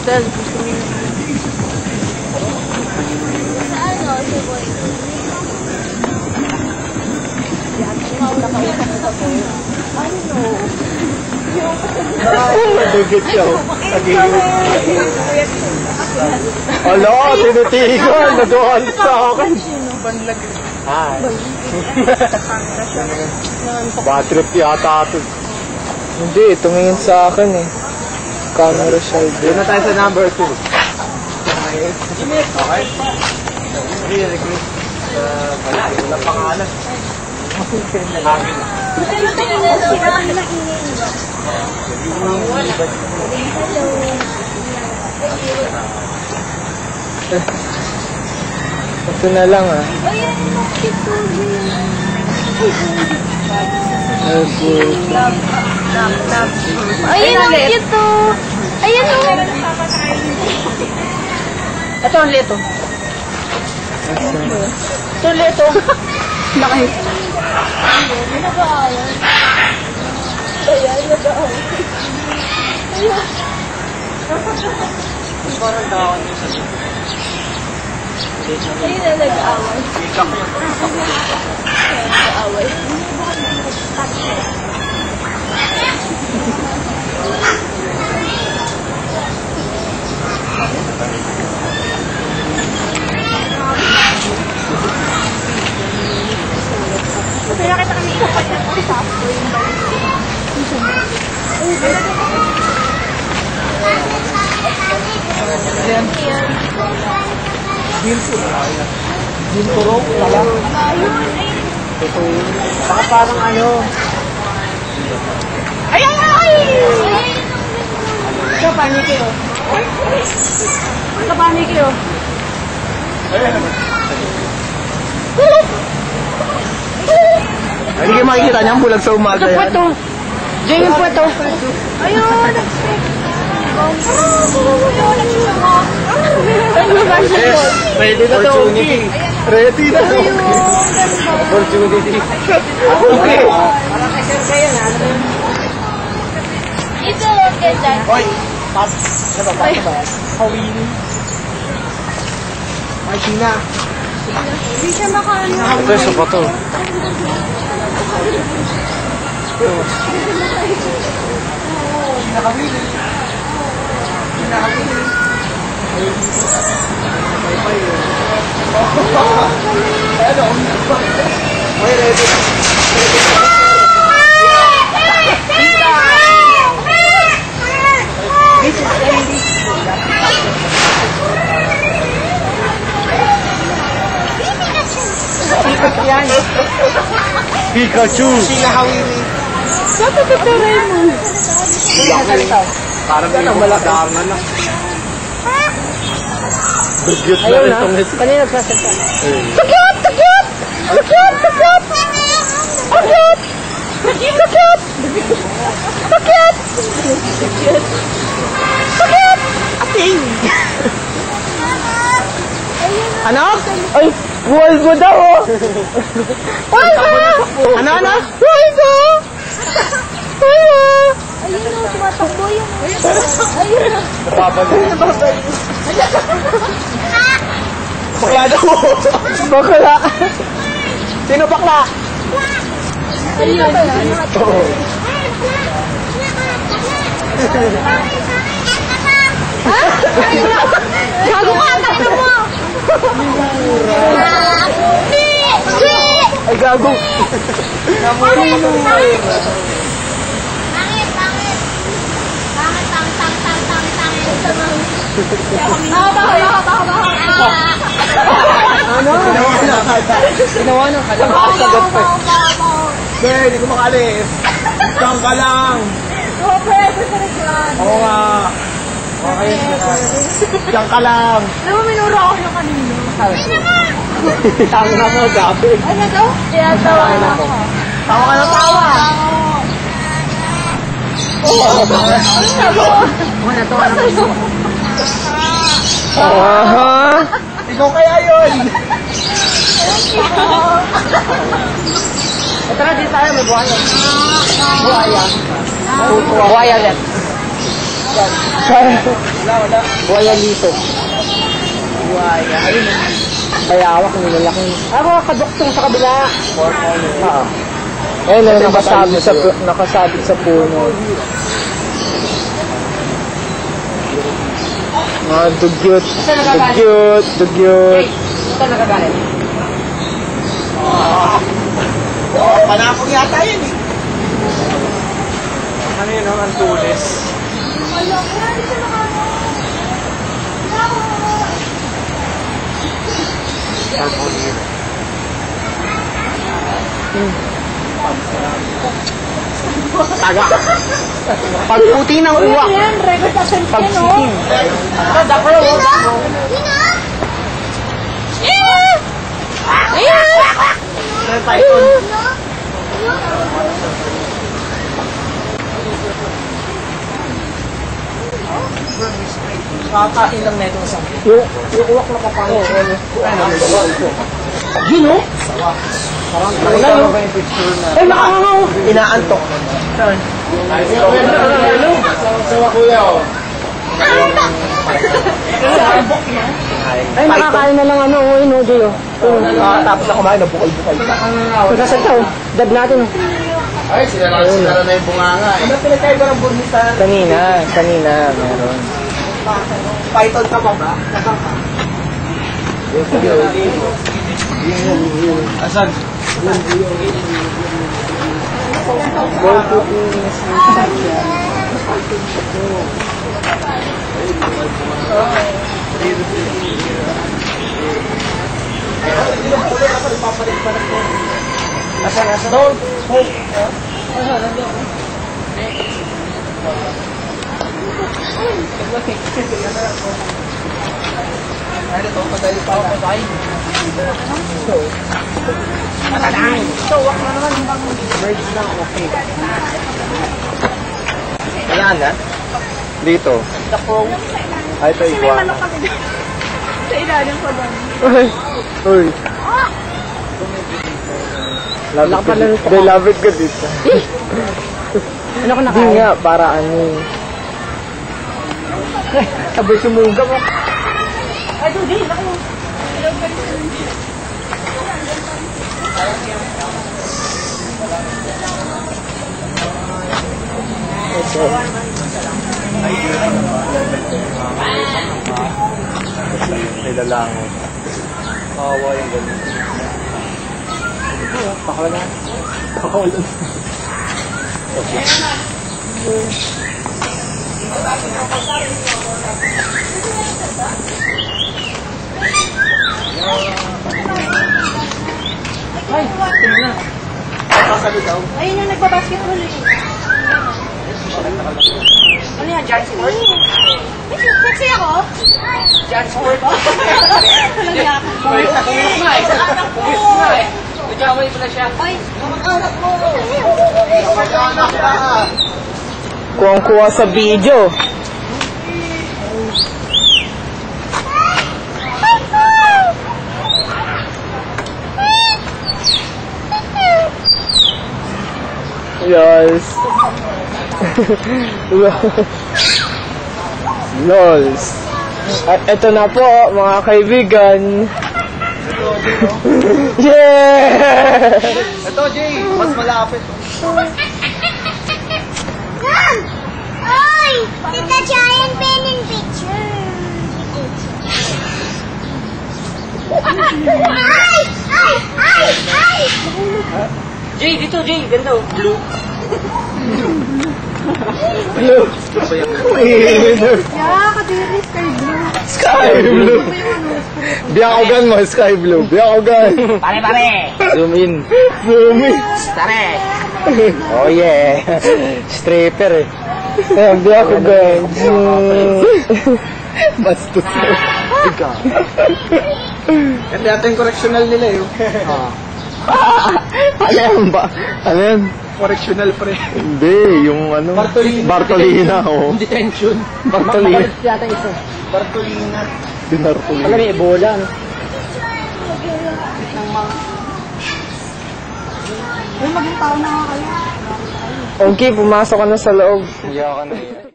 Del, gusto mo yun. Sa ano, si Boy? Nagigit siya. Hala, tinitigan. Naduhan sa akin. Hi. Bad trip yata ito. Hindi, tumingin sa akin eh. Camera shy. Doon na tayo sa number 2. Okay? Hindi, request. Wala, walang pangalan. Ito na lang ah. Ayun ang cute to. Ayun o. Ito ang leto. Ito ang leto. Laki. Parang daan niya sa Ayun na nag-away. Nag-away. Kaya kita kami ikapat na po sa ako yung Ginturok pala. Ito yun. Baka parang ano. ay! Ito, panik kayo. Ito, panik kayo. Hindi kayo makikita niyan, bulag sa umaga Ito po yan. ito. Diyan yung po ito. Ayun! Yes, ready na to. Ready na to. Opportunity. Okay. Ito, ganda. Hoy, pas. Ano ba? Hawini. Ay, Sina. Hindi siya makaano. Beso pa to. Nakawili. Nakawili. Ano? Hoy, ready. Yan. Pikachu. Sina Hawili. Saan ito Raymond? Parang may malakar na lang. Dugyot na Ayaw rin na. itong ito. Kanina nagsasalita. Tukit! Tukit! Tukit! Tukit! Tukit! Tukit! Tukit! Tukit! Ating! Ano? Ay! Buhay ko daw oh! Ay, ha! Ano? Ay, ha! Ay, ha! Ayun o, tumatakbo yun. Ayun o. Napapagod. Bakla daw. Bakla! Sino bakla? Ayun. Oo. Gago ka, takbo mo! Ay, gago. Namulino. Pangit, pangit. Pangit, pangit. Ano? Ginawa ng kalakasagot pa. Hindi, hindi ko makalis. Diyan ka lang. Oo nga. Okay, diyan ka lang. Alam mo, minuro ako yung kanino. Tama na mo, gabi. Ano to? Kaya tawa na ako. Tawa ka na tawa. Wala to, ano ko. Aha! Ikaw kaya yun. Tara, dito tayo, may buhaya. Buhaya. Buhaya ulit. Wala. Buhaya liso. Buhaya. Ayun. Bayawak, nilalaki. Mga kadoktong sa kabila. Oo. Eh, nakasabit sa puno. Mga dugyot. Ito nagagalit. Panapong yata yan eh. Ano yun, ang tulis? Taga. Pagputi ng uwak. Yan, record sa selfie, no? Pagsiking. Dapro. Kakain lang na itong isang. Yung uwak na kapangit. Yun o? Wala no? Ay, nakangangaw. Inaantok. Saan? Sawa kuya, oh. Ay, nakakain na lang ano, yun o, Jay o. Tapos na kumain, nabukal-bukal. Pagkasal ka o, dab natin o. Ay, sinara na yung bunganga eh. Ano pinagkaiba ng burnisan? Kanina, meron. Python ka ba? Asan? Asan? Doon. Ano to? Padali pa ako tayo. Patay! So, wak na naman yung birds lang, okay. Ayan na. Dito. The crow. Ay, ito iguana. Sa ilalim pa doon. Uy. They love it good dito. Ano ko Di nakain? nga, para ano. Sabay sumuga mo. Ay, doon din. Ako. May lalango. Kawawa yung ganun. Pakawala. Pakawala. Okay. Ay, tingnan na. Kakasali daw. Ayun yung nagbabasketball eh. Ano yan, Jan Sport? Sexy ako? Jan Sport? Talaga ako. Puwis na eh. Puwis na eh. Nagkamay pala siya. Ay, anak mo. Kuwang-kuwa sa video. Yes. Lols. At ito na po, mga kaibigan. Yeah! Ito, Jay. Mas malapit. Ay! Tita Giant pen in picture. Ay! Ay! Ay! Ay! Jay, dito, Jay. Ganda oh. Blue. Blue. Yeah, kadiri sky blue. Sky blue. Biyakogan mo, sky blue. Biyakogan. Pare. Zoom in. Zoom in. Tare. Oh yeah. Stripper eh. Ayan, biyakogan. Bastos mo. Ikaw. Ganda yata yung correctional nila eh. Ano yan ba? Ano yan? Correctional pre. Hindi, yung ano? Bartolina, oh. Detention. Bartolina. Makalit yata isa. Bartolina. Binartolina. Pala may Ebola, no? Uy, maging tao na nga kayo. Okay, pumasok ka na sa loob. Hindi ka na.